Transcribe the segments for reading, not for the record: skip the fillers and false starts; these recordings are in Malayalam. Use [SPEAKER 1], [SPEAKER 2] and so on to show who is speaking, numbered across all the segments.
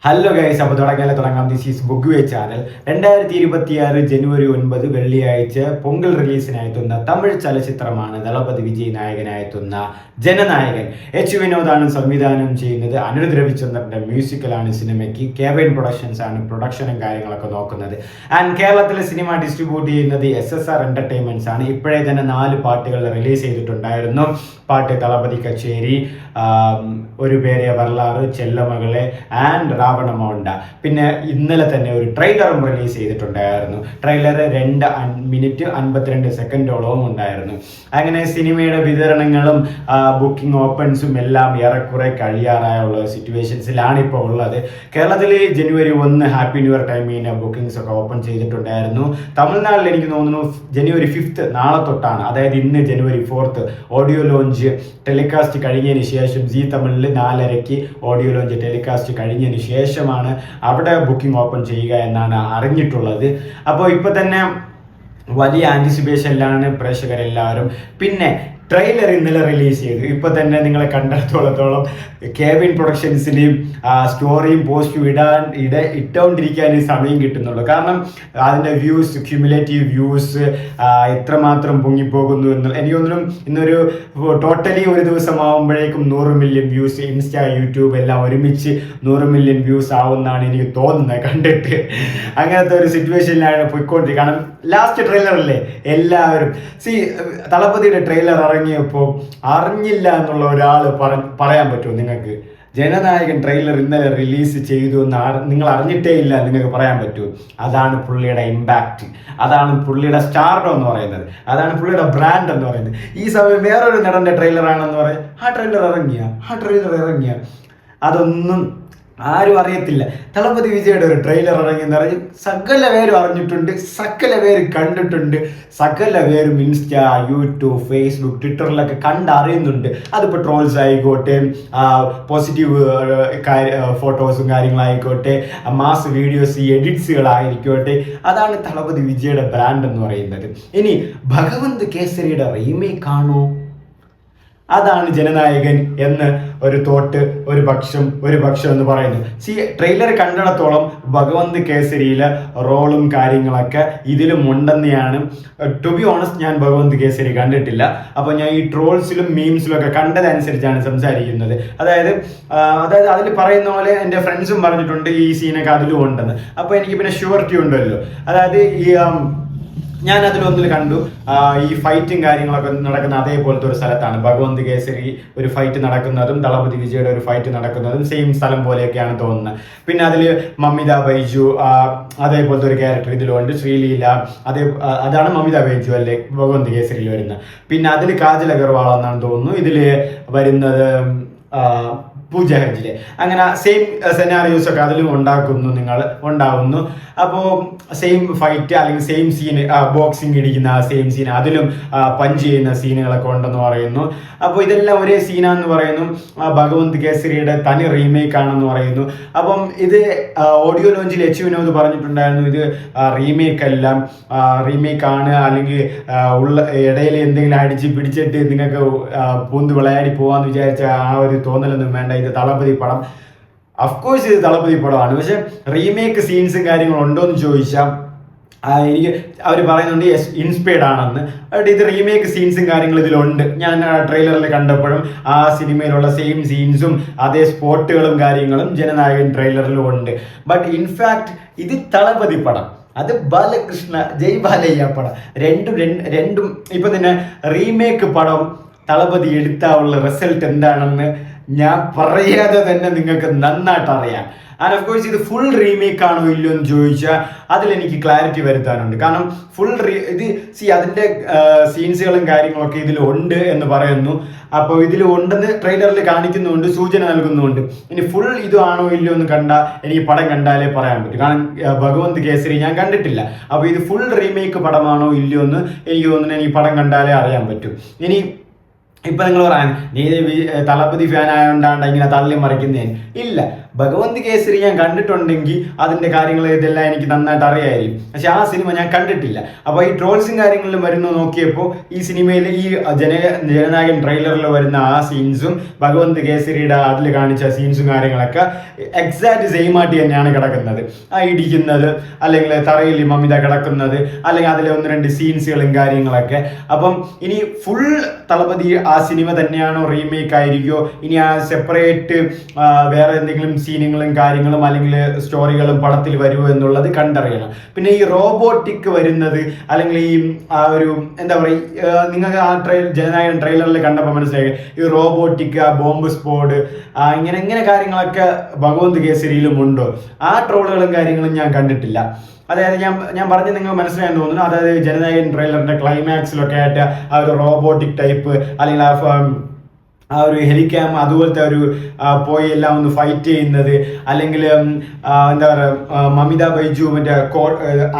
[SPEAKER 1] ഹലോ ഗൈസ്, അപ്പോൾ തുടങ്ങാം. ദിസ് ഈസ് ബുഗ്വേ ചാനൽ. 2026 ജനുവരി 9 വെള്ളിയാഴ്ച പൊങ്കൽ റിലീസിനായെത്തുന്ന തമിഴ് ചലച്ചിത്രമാണ് ദളപതി വിജയ് നായകനായെത്തുന്ന ജനനായകൻ. എച്ച് വിനോദാണ് സംവിധാനം ചെയ്യുന്നത്. അനിരുദ്ധ് രവിചന്ദ്രന്റെ മ്യൂസിക്കലാണ് സിനിമയ്ക്ക്. കെവൈൻ പ്രൊഡക്ഷൻസ് ആണ് പ്രൊഡക്ഷനും കാര്യങ്ങളൊക്കെ നോക്കുന്നത്. ആൻഡ് കേരളത്തിലെ സിനിമ ഡിസ്ട്രിബ്യൂട്ട് ചെയ്യുന്നത് SSR എന്റർടൈൻമെന്റ്സ് ആണ്. ഇപ്പോഴേ തന്നെ 4 പാട്ടുകൾ റിലീസ് ചെയ്തിട്ടുണ്ടായിരുന്നു. പാട്ട് തളപതി കച്ചേരി, ഒരു പേരെ വരലാറ്, ചെല്ലമകളെ ആൻഡ് രാവണമോണ്ട. പിന്നെ ഇന്നലെ തന്നെ ഒരു ട്രെയിലറും റിലീസ് ചെയ്തിട്ടുണ്ടായിരുന്നു. ട്രെയിലർ 2 മിനിറ്റ് 52 സെക്കൻഡോളവും ഉണ്ടായിരുന്നു. അങ്ങനെ സിനിമയുടെ വിതരണങ്ങളും ബുക്കിംഗ് ഓപ്പൺസും എല്ലാം ഏറെക്കുറെ കഴിയാറായുള്ള സിറ്റുവേഷൻസിലാണ് ഇപ്പോൾ ഉള്ളത്. കേരളത്തിൽ ജനുവരി 1 ഹാപ്പി ന്യൂ ഇയർ ടൈമിന് ബുക്കിംഗ്സ് ഒക്കെ ഓപ്പൺ ചെയ്തിട്ടുണ്ടായിരുന്നു. തമിഴ്നാട്ടിൽ എനിക്ക് തോന്നുന്നു ജനുവരി 5 നാളെ തൊട്ടാണ്, അതായത് ഇന്ന് ജനുവരി 4 ഓഡിയോ ലോഞ്ച് ടെലികാസ്റ്റ് കഴിഞ്ഞതിന് ശേഷം ജി തമിഴിൽ 4:30 ഓഡിയോ ലോഞ്ച് ടെലികാസ്റ്റ് കഴിഞ്ഞതിന് ശേഷമാണ് അവിടെ ബുക്കിംഗ് ഓപ്പൺ ചെയ്യുക എന്നാണ് അറിഞ്ഞിട്ടുള്ളത്. അപ്പോൾ ഇപ്പോൾ തന്നെ വലിയ ആൻറ്റിസിപ്പേഷനിലാണ് പ്രേക്ഷകരെല്ലാവരും. പിന്നെ ട്രെയിലർ ഇന്നലെ റിലീസ് ചെയ്തു. ഇപ്പൊ തന്നെ നിങ്ങളെ കണ്ടിടത്തോളത്തോളം കെവിൻ പ്രൊഡക്ഷൻസിന്റെയും സ്റ്റോറിയും പോസ്റ്റും ഇട്ടുകൊണ്ടിരിക്കാൻ സമയം കിട്ടുന്നുള്ളൂ. കാരണം അതിന്റെ വ്യൂസ്, ക്യുമുലേറ്റീവ് വ്യൂസ് എത്രമാത്രം പൊങ്ങിപ്പോകുന്നു എന്ന് എനിക്ക് തോന്നുന്നു. ഇന്നൊരു ടോട്ടലി ഒരു ദിവസം ആവുമ്പോഴേക്കും 100 മില്യൺ വ്യൂസ്, ഇൻസ്റ്റാ യൂട്യൂബ് എല്ലാം ഒരുമിച്ച് 100 മില്യൺ വ്യൂസ് ആവുമെന്നാണ് എനിക്ക് തോന്നുന്നത് കണ്ടിട്ട്. അങ്ങനത്തെ ഒരു സിറ്റുവേഷനിലാണ് പോയിക്കൊണ്ടിരിക്കുക. കാരണം ലാസ്റ്റ് ട്രെയിലറല്ലേ എല്ലാവരും തളപതിയുടെ ട്രെയിലർ ഇറങ്ങിയപ്പോൾ അറിഞ്ഞില്ല എന്നുള്ള ഒരാൾ പറയാൻ പറ്റുമോ നിങ്ങൾക്ക്? ജനനായകൻ ട്രെയിലർ ഇന്നലെ റിലീസ് ചെയ്തു എന്ന് നിങ്ങൾ അറിഞ്ഞിട്ടേ ഇല്ല നിങ്ങൾക്ക് പറയാൻ പറ്റുമോ? അതാണ് പുള്ളിയുടെ ഇമ്പാക്റ്റ്, അതാണ് പുള്ളിയുടെ സ്റ്റാർഡം എന്ന് പറയുന്നത്, അതാണ് പുള്ളിയുടെ ബ്രാൻഡ് എന്ന് പറയുന്നത്. ഈ സമയം വേറൊരു നടന്റെ ട്രെയിലറാണെന്ന് പറയും, ആ ട്രെയിലർ ഇറങ്ങിയ അതൊന്നും ആരും അറിയത്തില്ല. തളപതി വിജയുടെ ഒരു ട്രെയിലർ ഇറങ്ങിയെന്ന് പറഞ്ഞ് സകല പേരും അറിഞ്ഞിട്ടുണ്ട്, സകല പേര് കണ്ടിട്ടുണ്ട്, സകല പേരും ഇൻസ്റ്റാ, യൂട്യൂബ്, ഫേസ്ബുക്ക്, ട്വിറ്ററിലൊക്കെ കണ്ടറിയുന്നുണ്ട്. അതിപ്പോൾ ട്രോൾസ് ആയിക്കോട്ടെ, പോസിറ്റീവ് ഫോട്ടോസും കാര്യങ്ങളായിക്കോട്ടെ, മാസ് വീഡിയോസ്, എഡിറ്റ്സുകളായിരിക്കോട്ടെ, അതാണ് തളപതി വിജയുടെ ബ്രാൻഡ് എന്ന് പറയുന്നത്. ഇനി ഭഗവന്ത് കേസരിയുടെ റീമേക്ക് ആണോ? അതാണ് ജനനായകൻ എന്ന് ഒരു പക്ഷം എന്ന് പറയുന്നു. ട്രെയിലർ കണ്ടിടത്തോളം ഭഗവന്ത് കേസരിയിലെ റോളും കാര്യങ്ങളൊക്കെ ഇതിലും ഉണ്ടെന്നെയാണ്. ടു ബി ഓണസ്റ്റ്, ഞാൻ ഭഗവന്ത് കേസരി കണ്ടിട്ടില്ല. അപ്പോൾ ഞാൻ ഈ ട്രോൾസിലും മീംസിലും ഒക്കെ കണ്ടതനുസരിച്ചാണ് സംസാരിക്കുന്നത്. അതായത് അതിൽ പറയുന്ന പോലെ എൻ്റെ ഫ്രണ്ട്സും പറഞ്ഞിട്ടുണ്ട് ഈ സീനൊക്കെ അതിലും ഉണ്ടെന്ന്. അപ്പോൾ എനിക്ക് പിന്നെ ഷുവർട്ടി ഉണ്ടല്ലോ. അതായത് ഞാൻ അതിലൊന്നിൽ കണ്ടു, ഈ ഫൈറ്റും കാര്യങ്ങളൊക്കെ നടക്കുന്ന അതേപോലത്തെ ഒരു സ്ഥലത്താണ് ഭഗവന്ത് കേസരി ഒരു ഫൈറ്റ് നടക്കുന്നതും തളപതി വിജയുടെ ഒരു ഫൈറ്റ് നടക്കുന്നതും സെയിം സ്ഥലം പോലെയൊക്കെയാണ് തോന്നുന്നത്. പിന്നെ അതിൽ മമിത ബൈജു അതേപോലത്തെ ഒരു ക്യാരക്ടർ ഇതിലുണ്ട്, ശ്രീലീല, അതാണ് മമിത ബൈജു അല്ലേ ഭഗവന്ത് കേസരിയിൽ വരുന്നത്. പിന്നെ അതിൽ കാജൽ അഗർവാൾ എന്നാണ് തോന്നുന്നു ഇതിൽ വരുന്നത്, പൂജ ഹെഗ്ഡെ. അങ്ങനെ സെയിം സെനാറിയോസ് ഒക്കെ അതിലും ഉണ്ടാവുന്നു. അപ്പോൾ സെയിം ഫൈറ്റ് അല്ലെങ്കിൽ സെയിം സീന്, ബോക്സിങ് ഇടിക്കുന്ന ആ സെയിം സീൻ, അതിലും പഞ്ച് ചെയ്യുന്ന സീനുകളൊക്കെ ഉണ്ടെന്ന് പറയുന്നു. അപ്പോൾ ഇതെല്ലാം ഒരേ സീനാന്ന് പറയുന്നു. ഭഗവന്ത് കേസരിയുടെ തനി റീമേക്ക് ആണെന്ന് പറയുന്നു. അപ്പം ഇത് ഓഡിയോ ലോഞ്ചിൽ എച്ച് വിനോദ് പറഞ്ഞിട്ടുണ്ടായിരുന്നു, ഇത് റീമേക്ക് ആണ്, അല്ലെങ്കിൽ ഇടയിൽ എന്തെങ്കിലും അടിച്ച് പിടിച്ചിട്ട് നിങ്ങൾക്ക് പൂന്ത് വിളയാടി പോവാന്ന് വിചാരിച്ച ആ ഒരു തോന്നലൊന്നും വേണ്ട. ഇത് തളപതി പടം, അഫ്കോഴ്സ് ഇത് തളപതി പടമാണ്. പക്ഷെ റീമേക്ക് സീൻസും കാര്യങ്ങളും ഉണ്ടോ എന്ന് ചോദിച്ചാൽ എനിക്ക് അവർ പറയുന്നുണ്ട് ഇൻസ്പയർഡ് ആണെന്ന്. ബട്ട് ഇത് റീമേക്ക് സീൻസും കാര്യങ്ങളും ഇതിലുണ്ട്. ഞാൻ ട്രെയിലറിൽ കണ്ടപ്പോഴും ആ സിനിമയിലുള്ള സെയിം സീൻസും അതേ സ്പോട്ടുകളും കാര്യങ്ങളും ജനനായകൻ ട്രെയിലറിലും ഉണ്ട്. ബട്ട് ഇൻഫാക്ട് ഇത് തളപതി പടം, അത് ബാലകൃഷ്ണ ജയ് ബാലയ്യ പടം, രണ്ടും ഇപ്പൊ തന്നെ റീമേക്ക് പടം തളപതി എടുത്താനുള്ള റിസൾട്ട് എന്താണെന്ന് ഞാൻ പറയാതെ തന്നെ നിങ്ങൾക്ക് നന്നായിട്ട് അറിയാം. ആൻഡ് ഓഫ് കോഴ്സ് ഇത് ഫുൾ റീമേക്ക് ആണോ ഇല്ലയോ എന്ന് ചോദിച്ചാൽ അതിലെനിക്ക് ക്ലാരിറ്റി വരുത്താനുണ്ട്. കാരണം അതിന്റെ സീൻസുകളും കാര്യങ്ങളൊക്കെ ഇതിലുണ്ട് എന്ന് പറയുന്നു. അപ്പോൾ ഇതിൽ ഉണ്ടെന്ന് ട്രെയിലറിൽ കാണിക്കുന്നുണ്ട്, സൂചന നൽകുന്നുണ്ട്. ഇനി ഫുൾ ഇതാണോ ഇല്ലയോ എന്ന് എനിക്ക് പടം കണ്ടാലേ പറയാൻ പറ്റും. കാരണം ഭഗവന്ത് കേസരി ഞാൻ കണ്ടിട്ടില്ല. അപ്പോൾ ഇത് ഫുൾ റീമേക്ക് പടമാണോ ഇല്ലയോ എന്ന് എനിക്ക് തോന്നുന്നു എനിക്ക് പടം കണ്ടാലേ അറിയാൻ പറ്റും. ഇനി ഇപ്പൊ നിങ്ങൾ പറയാൻ നീ തളപതി ഫാൻ ആയതുകൊണ്ടാണ് ഇങ്ങനെ തള്ളി മറിക്കുന്നതിന് ഇല്ല. ഭഗവന്ത് കേസരി ഞാൻ കണ്ടിട്ടുണ്ടെങ്കിൽ അതിന്റെ കാര്യങ്ങൾ ഇതെല്ലാം എനിക്ക് നന്നായിട്ട് അറിയായിരിക്കും. പക്ഷെ ആ സിനിമ ഞാൻ കണ്ടിട്ടില്ല. അപ്പോൾ ഈ ട്രോൾസും കാര്യങ്ങളിലും വരുന്ന നോക്കിയപ്പോൾ ഈ സിനിമയിൽ ഈ ജനനായകൻ ട്രെയിലറിൽ വരുന്ന ആ സീൻസും ഭഗവന്ത് കേസരിയുടെ അതിൽ കാണിച്ച സീൻസും കാര്യങ്ങളൊക്കെ എക്സാക്ട് സെയിം ആയിട്ട് തന്നെയാണ് കിടക്കുന്നത്. ആ ഇടിക്കുന്നത്, അല്ലെങ്കിൽ തറയിൽ മമിത കിടക്കുന്നത്, അല്ലെങ്കിൽ അതിലെ 1-2 സീൻസുകളും കാര്യങ്ങളൊക്കെ. അപ്പം ഇനി ഫുൾ തളപതി ആ സിനിമ തന്നെയാണോ, റീമേക്ക് ആയിരിക്കുമോ, ഇനി ആ സെപ്പറേറ്റ് വേറെ എന്തെങ്കിലും സീനുകളും കാര്യങ്ങളും അല്ലെങ്കിൽ സ്റ്റോറികളും പടത്തിൽ വരുമോ എന്നുള്ളത് കണ്ടറിയണം. പിന്നെ ഈ റോബോട്ടിക് വരുന്നത്, അല്ലെങ്കിൽ ഈ ആ ഒരു എന്താ പറയുക, നിങ്ങൾക്ക് ആ ജനനായകൻ ട്രെയിലറിൽ കണ്ടപ്പോൾ മനസ്സിലായി ഈ റോബോട്ടിക്, ആ ബോംബ് സ്പോഡ്, ഇങ്ങനെ കാര്യങ്ങളൊക്കെ ഭഗവന്ത് കേസരിയിലും ഉണ്ടോ? ആ ട്രോളുകളും കാര്യങ്ങളും ഞാൻ കണ്ടിട്ടില്ല. അതായത് ഞാൻ പറഞ്ഞ് നിങ്ങൾ മനസ്സിലായെന്ന് തോന്നുന്നു. അതായത് ജനനായകൻ ട്രെയിലറിന്റെ ക്ലൈമാക്സിലൊക്കെ ആയിട്ട് ആ ഒരു റോബോട്ടിക് ടൈപ്പ്, അല്ലെങ്കിൽ ആ ഒരു ഹെലിക്യാം അതുപോലത്തെ ഒരു പോയി എല്ലാം ഒന്ന് ഫൈറ്റ് ചെയ്യുന്നത്, അല്ലെങ്കിൽ എന്താ പറയുക, മമിത ബൈജു മറ്റേ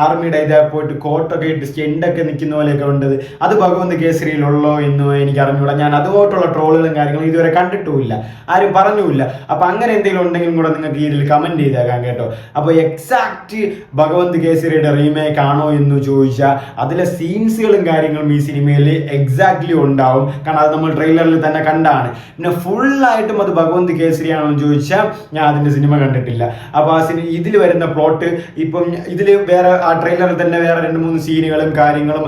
[SPEAKER 1] ആർമിയുടെ ഇതാ പോയിട്ട് കോട്ടൊക്കെ ഇട്ട് സ്റ്റെൻഡൊക്കെ നിൽക്കുന്ന പോലെയൊക്കെ ഉണ്ടത്, അത് ഭഗവന്ത് കേസരിയിലുള്ളോ എന്ന് എനിക്ക് അറിഞ്ഞൂടാ. ഞാൻ അതുപോയിട്ടുള്ള ട്രോളുകളും കാര്യങ്ങളും ഇതുവരെ കണ്ടിട്ടുമില്ല, ആരും പറഞ്ഞുമില്ല. അപ്പം അങ്ങനെ എന്തെങ്കിലും ഉണ്ടെങ്കിലും കൂടെ നിങ്ങൾക്ക് ഇതിൽ കമൻറ്റ് ചെയ്തേക്കാം കേട്ടോ. അപ്പോൾ എക്സാക്റ്റ് ഭഗവന്ത് കേസരിയുടെ റീമേക്ക് ആണോ എന്ന് ചോദിച്ചാൽ അതിലെ സീൻസുകളും കാര്യങ്ങളും ഈ സിനിമയിൽ എക്സാക്ട്ലി ഉണ്ടാവും. കാരണം അത് നമ്മൾ ട്രെയിലറിൽ തന്നെ കണ്ടാണ്. പിന്നെ ഫുള്ളായിട്ടും അത് ഭഗവന്ത് കേസരിയാണോ എന്ന് ചോദിച്ചാൽ ഞാൻ അതിന്റെ സിനിമ കണ്ടിട്ടില്ല. അപ്പൊ ആ സിനിമ ഇതിൽ വരുന്ന പ്ലോട്ട്, ഇപ്പം ഇതിൽ വേറെ ആ ട്രെയിലറിൽ തന്നെ വേറെ 2-3 സീനുകളും കാര്യങ്ങളും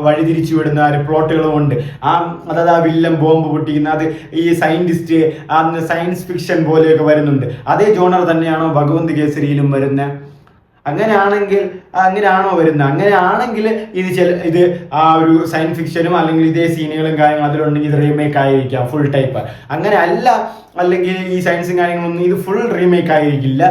[SPEAKER 1] വഴിതിരിച്ചു വിടുന്ന പ്ലോട്ടുകളും ഉണ്ട്. അതായത് ആ വില്ലൻ ബോംബ് പൊട്ടിക്കുന്ന, അത് ഈ സയന്റിസ്റ്റ് സയൻസ് ഫിക്ഷൻ പോലെയൊക്കെ വരുന്നുണ്ട്. അതേ ജോണർ തന്നെയാണോ ഭഗവന്ത് കേസരിയിലും വരുന്നത്? അങ്ങനെയാണോ വരുന്നത്? അങ്ങനെയാണെങ്കിൽ ഇത് ആ ഒരു സയൻസ് ഫിക്ഷനും അല്ലെങ്കിൽ ഇതേ സീനുകളും കാര്യങ്ങളും അതിലുണ്ടെങ്കിൽ ഇത് റീമേക്ക് ആയിരിക്കാം ഫുൾ ടൈപ്പ്. അങ്ങനെ അല്ല, അല്ലെങ്കിൽ ഈ സയൻസും കാര്യങ്ങളൊന്നും ഇത് ഫുൾ റീമേക്ക് ആയിരിക്കില്ല.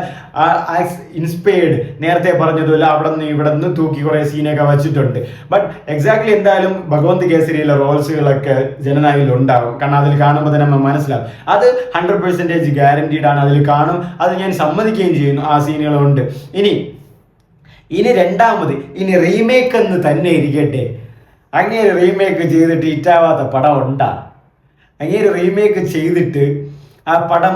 [SPEAKER 1] ഇൻസ്പയർഡ്, നേരത്തെ പറഞ്ഞതുപോലെ അവിടെ നിന്ന് ഇവിടെ നിന്ന് തൂക്കി കുറേ സീനൊക്കെ വെച്ചിട്ടുണ്ട്. ബട്ട് എക്സാക്ട്ലി എന്തായാലും ഭഗവന്ത് കേസരിയിലെ റോൾസുകളൊക്കെ ജനനായകനിൽ ഉണ്ടാവും. കാരണം അതിൽ കാണുമ്പോൾ തന്നെ നമ്മൾ മനസ്സിലാവും. അത് 100% ഗ്യാരണ്ടീഡ് ആണ്, അതിൽ കാണും. അത് ഞാൻ സമ്മതിക്കുകയും ചെയ്യുന്നു, ആ സീനുകളുണ്ട്. ഇനി രണ്ടാമത്, ഇനി റീമേക്ക് എന്ന് തന്നെ ഇരിക്കട്ടെ, അങ്ങനെ റീമേക്ക് ചെയ്തിട്ട് ഹിറ്റാവാത്ത പടം ഉണ്ടാ? അങ്ങനെ റീമേക്ക് ചെയ്തിട്ട് ആ പടം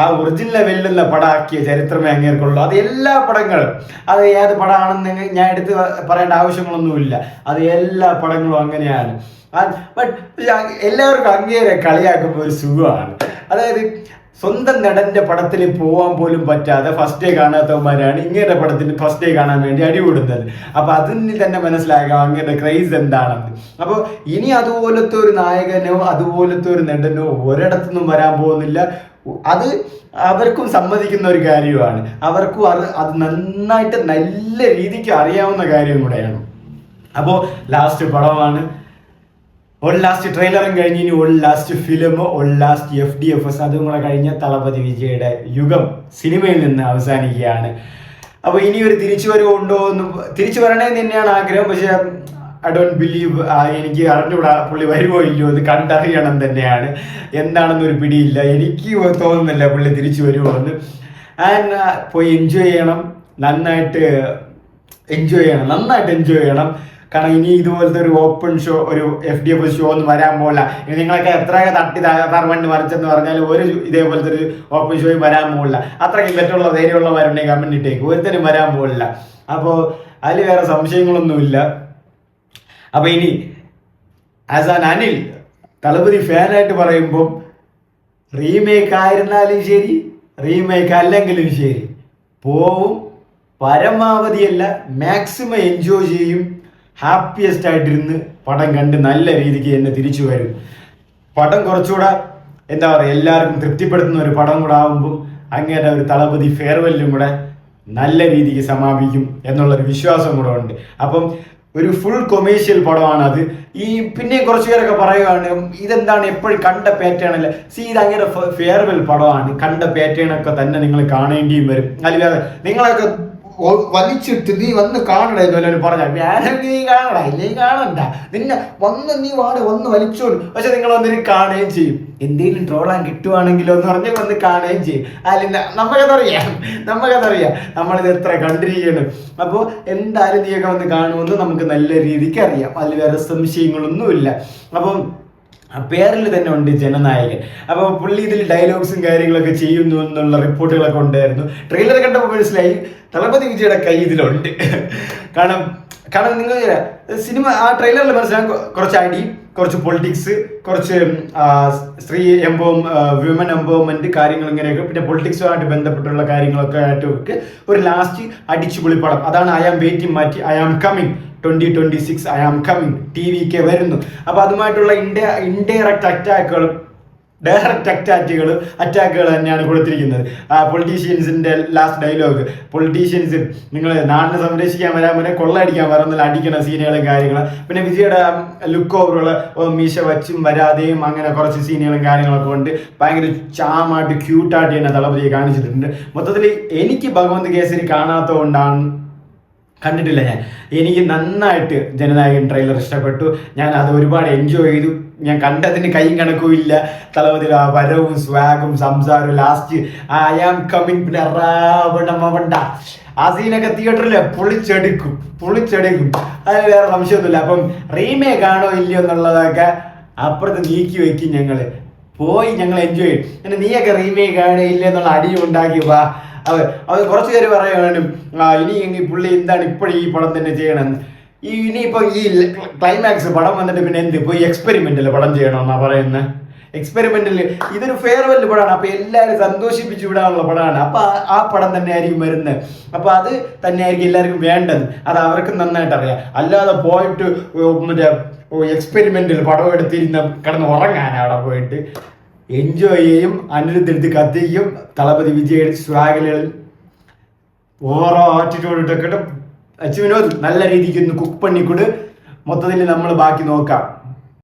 [SPEAKER 1] ആ ഒറിജിനൽ ലെവലിലുള്ള പടമാക്കിയ ചരിത്രമേ അങ്ങേർക്കുള്ളൂ. അത് എല്ലാ പടങ്ങളും, അത് ഏത് പടമാണെന്ന് ഞാൻ എടുത്ത് പറയേണ്ട ആവശ്യങ്ങളൊന്നുമില്ല. അത് എല്ലാ പടങ്ങളും അങ്ങനെയാണ്. ബട്ട് എല്ലാവർക്കും അങ്ങേരെ കളിയാക്കുമ്പോൾ ഒരു സുഖമാണ്. അതായത് സ്വന്തം നടന്റെ പടത്തിൽ പോകാൻ പോലും പറ്റാതെ ഫസ്റ്റ് ഡേ കാണാത്തവന്മാരാണ് ഇങ്ങയുടെ പടത്തിന് ഫസ്റ്റ് ഡേ കാണാൻ വേണ്ടി അടികൂടുന്നത്. അപ്പൊ അതിന് തന്നെ മനസ്സിലാക്കാം അങ്ങയുടെ ക്രൈസ് എന്താണെന്ന്. അപ്പോൾ ഇനി അതുപോലത്തെ ഒരു നായകനോ അതുപോലത്തെ ഒരു നടനോ ഒരിടത്തുനിന്നും വരാൻ പോകുന്നില്ല. അത് അവർക്കും സമ്മതിക്കുന്ന ഒരു കാര്യമാണ്. അവർക്കും അത് നന്നായിട്ട് നല്ല രീതിക്ക് അറിയാവുന്ന കാര്യം കൂടെയാണ്. അപ്പോൾ ലാസ്റ്റ് പടമാണ്, ലാസ്റ്റ് ട്രെയിലറും കഴിഞ്ഞ് ഇനി ലാസ്റ്റ് ഫിലിം, ലാസ്റ്റ് FDFS, അതും കൂടെ കഴിഞ്ഞ തളപതി വിജയുടെ യുഗം സിനിമയിൽ നിന്ന് അവസാനിക്കുകയാണ്. അപ്പോൾ ഇനി ഒരു തിരിച്ചുവരവ് ഉണ്ടോ എന്ന്, തിരിച്ചു വരണേന്ന് തന്നെയാണ് ആഗ്രഹം. പക്ഷെ ഐ ഡോണ്ട് ബിലീവ്, എനിക്ക് അറിഞ്ഞൂടാ പുള്ളി വരുമോ ഇല്ലയോ എന്ന് കണ്ടറിയണം തന്നെയാണ്. എന്താണെന്നൊരു പിടിയില്ല, എനിക്ക് തോന്നുന്നില്ല പുള്ളി തിരിച്ചു വരുമോ എന്ന്. ആൻഡ് പോയി എൻജോയ് ചെയ്യണം, നന്നായിട്ട് എൻജോയ് ചെയ്യണം. കാരണം ഇനി ഇതുപോലത്തെ ഒരു ഓപ്പൺ ഷോ, ഒരു FDFS ഷോ ഒന്നും വരാൻ പോകില്ല. ഇനി നിങ്ങളൊക്കെ എത്രയൊക്കെ തട്ടി തറവണ്ട് മറിച്ചെന്ന് പറഞ്ഞാൽ ഒരു ഇതേപോലത്തെ ഒരു ഓപ്പൺ ഷോയും വരാൻ പോകില്ല. അത്രയ്ക്ക് പറ്റുള്ള ധൈര്യമുള്ളവരുണ്ടെങ്കിൽ കമന്റ് ഇട്ടേക്ക്, ഒരുത്തരും വരാൻ പോകില്ല. അപ്പോൾ അതിൽ വേറെ സംശയങ്ങളൊന്നുമില്ല. അപ്പൊ ഇനി ആസ് ആൻ അനിൽ തളപതി ഫാനായിട്ട് പറയുമ്പോൾ, റീമേക്ക് ആയിരുന്നാലും ശരി റീമേക്ക് അല്ലെങ്കിലും ശരി പോവും, പരമാവധിയല്ല മാക്സിമം എൻജോയ് ചെയ്യും, ഹാപ്പിയസ്റ്റ് ആയിട്ടിരുന്ന് പടം കണ്ട് നല്ല രീതിക്ക് തന്നെ തിരിച്ചു വരും. പടം കുറച്ചുകൂടെ എന്താ പറയുക, എല്ലാവർക്കും തൃപ്തിപ്പെടുത്തുന്ന ഒരു പടം കൂടെ ആകുമ്പം അങ്ങനെ ഒരു തളപതി ഫെയർവെല്ലും കൂടെ നല്ല രീതിക്ക് സമാപിക്കും എന്നുള്ളൊരു വിശ്വാസം കൂടെ ഉണ്ട്. അപ്പം ഒരു ഫുൾ കൊമേഴ്ഷ്യൽ പടമാണത്. ഈ പിന്നെ കുറച്ചു പേരൊക്കെ പറയുകയാണ് ഇതെന്താണ് എപ്പോഴും കണ്ട പാറ്റേൺ അല്ല. ഇത് അങ്ങനെ ഫെയർവെൽ പടമാണ്, കണ്ട പാറ്റേൺ ഒക്കെ തന്നെ നിങ്ങൾ കാണേണ്ടിയും വരും. അല്ലെങ്കിൽ നിങ്ങളൊക്കെ വലിച്ചിട്ട് നീ വന്ന് കാണട എന്നൊരു പറഞ്ഞാൽ ഞാനൊക്കെ നീ കാണടാ, ഇല്ലേ കാണണ്ട, നിന്നെ നീ വന്ന് വലിച്ചോളൂ. പക്ഷെ നിങ്ങൾ വന്നിട്ട് കാണുകയും ചെയ്യും. എന്തെങ്കിലും ട്രോളാൻ കിട്ടുവാണെങ്കിലോ എന്ന് പറഞ്ഞ് വന്ന് കാണുകയും ചെയ്യും. അല്ലെങ്കിൽ നമുക്കതറിയാം നമ്മളിത് എത്ര കണ്ടിരിക്കണം. അപ്പോൾ എന്തായാലും നീയൊക്കെ വന്ന് കാണുമെന്ന് നമുക്ക് നല്ല രീതിക്ക് അറിയാം, അതിൽ വേറെ സംശയങ്ങളൊന്നുമില്ല. അപ്പം പേരിൽ തന്നെ ഉണ്ട് ജനനായകൻ. അപ്പോൾ പുള്ളി ഇതിൽ ഡയലോഗ്സും കാര്യങ്ങളൊക്കെ ചെയ്യുന്നു എന്നുള്ള റിപ്പോർട്ടുകളൊക്കെ ഉണ്ടായിരുന്നു. ട്രെയിലർ കണ്ടപ്പോൾ മനസ്സിലായി തളപതി വിജയുടെ കൈ ഇതിലുണ്ട്. കാരണം കാരണം നിങ്ങൾ സിനിമ ആ ട്രെയിലറിൽ മനസ്സിലാകും കുറച്ച് അടി, കുറച്ച് പൊളിറ്റിക്സ്, കുറച്ച് സ്ത്രീ വിമൻ എംപവർമെന്റ് കാര്യങ്ങൾ ഇങ്ങനെയൊക്കെ, പിന്നെ പൊളിറ്റിക്സുമായിട്ട് ബന്ധപ്പെട്ടുള്ള കാര്യങ്ങളൊക്കെ ആയിട്ടൊക്കെ ഒരു ലാസ്റ്റ് അടിച്ചുപൊളി പടം. അതാണ് ഐ ആം വെയിറ്റിംഗ് മാറ്റി I am coming 2026 I am coming TVK വരുന്നു. അപ്പോൾ അതുമായിട്ടുള്ള ഇൻഡയറക്റ്റ് അറ്റാക്കുകളും ഡയറക്റ്റ് അറ്റാക്കുകൾ തന്നെയാണ് കൊടുത്തിരിക്കുന്നത്. പൊളിറ്റീഷ്യൻസിന്റെ ലാസ്റ്റ് ഡയലോഗ്, പൊളിറ്റീഷ്യൻസ് നിങ്ങൾ നാടിനെ സംരക്ഷിക്കാൻ വരാൻ വരെ കൊള്ളയടിക്കാൻ വരുന്നില്ല, അടിക്കുന്ന സീനുകളും കാര്യങ്ങളും. പിന്നെ വിജയുടെ ലുക്ക് ഓവറുള്ള മീശ വച്ചും വരാതെയും അങ്ങനെ കുറച്ച് സീനുകളും കാര്യങ്ങളൊക്കെ കൊണ്ട് ഭയങ്കര ചാമായിട്ട് ക്യൂട്ടായിട്ട് തന്നെ തളപതിയെ കാണിച്ചിട്ടുണ്ട്. മൊത്തത്തിൽ എനിക്ക് ഭഗവന്ത് കേസരി കണ്ടിട്ടില്ല ഞാൻ. എനിക്ക് നന്നായിട്ട് ജനനായകൻ ട്രെയിലർ ഇഷ്ടപ്പെട്ടു. ഞാൻ അത് ഒരുപാട് എൻജോയ് ചെയ്തു. ഞാൻ കണ്ടതിന് കൈയും കണക്കും ഇല്ല. തളപതി ആ വരവും സ്വാഗും സംസാരവും ലാസ്റ്റ് ഐ ആം കമ്മിങ്, പിന്നെ റാവണമവണ്ട ആ സീനൊക്കെ തിയേറ്ററിൽ പൊളിച്ചെടുക്കും. അതിന് വേറെ സംശയമൊന്നുമില്ല. അപ്പം റീമേക്ക് ആണോ ഇല്ലയോ എന്നുള്ളതൊക്കെ അപ്പുറത്ത് നീക്കി വെക്കും. ഞങ്ങൾ എൻജോയ് ചെയ്യും. പിന്നെ നീയൊക്കെ റീമേക്ക് ആണോ ഇല്ലയോ എന്നുള്ള അടിയും ഉണ്ടാക്കി വാ. അത് കുറച്ച് പേര് പറയാനും ഇനി പുള്ളി എന്താണ് ഇപ്പോഴും ഈ പടം തന്നെ ചെയ്യണമെന്ന്. ഇനിയിപ്പോൾ ഈ ക്ലൈമാക്സ് പടം വന്നിട്ട് പിന്നെ എന്ത് പോയി എക്സ്പെരിമെന്റിൽ പടം ചെയ്യണമെന്നാണ് പറയുന്നത്. എക്സ്പെരിമെന്റിൽ ഇതൊരു ഫെയർവെൽ പടമാണ്. അപ്പോൾ എല്ലാവരും സന്തോഷിപ്പിച്ച് വിടാനുള്ള പടമാണ്. അപ്പോൾ ആ പടം തന്നെ ആയിരിക്കും വരുന്നത്. അപ്പോൾ അത് തന്നെയായിരിക്കും എല്ലാവർക്കും വേണ്ടത്. അത് അവർക്ക് നന്നായിട്ട് അറിയാം. അല്ലാതെ പോയിട്ട് മറ്റേ എക്സ്പെരിമെന്റിൽ പടം എടുത്തിരുന്ന കിടന്ന് ഉറങ്ങാനാണ് അവിടെ പോയിട്ട് എൻജോയ് ചെയ്യും. അനിരുദ്ധെടുത്ത് കത്തിക്കും. തളപതി വിജയുടെ സ്വാഗലുകൾ ഓരോ ആറ്റിറ്റ്യൂഡ് ഇട്ടൊക്കെ വിനോദ് നല്ല രീതിക്ക് ഒന്ന് കുക്ക് പണിക്കൂട്. മൊത്തത്തിൽ നമ്മൾ ബാക്കി നോക്കാം.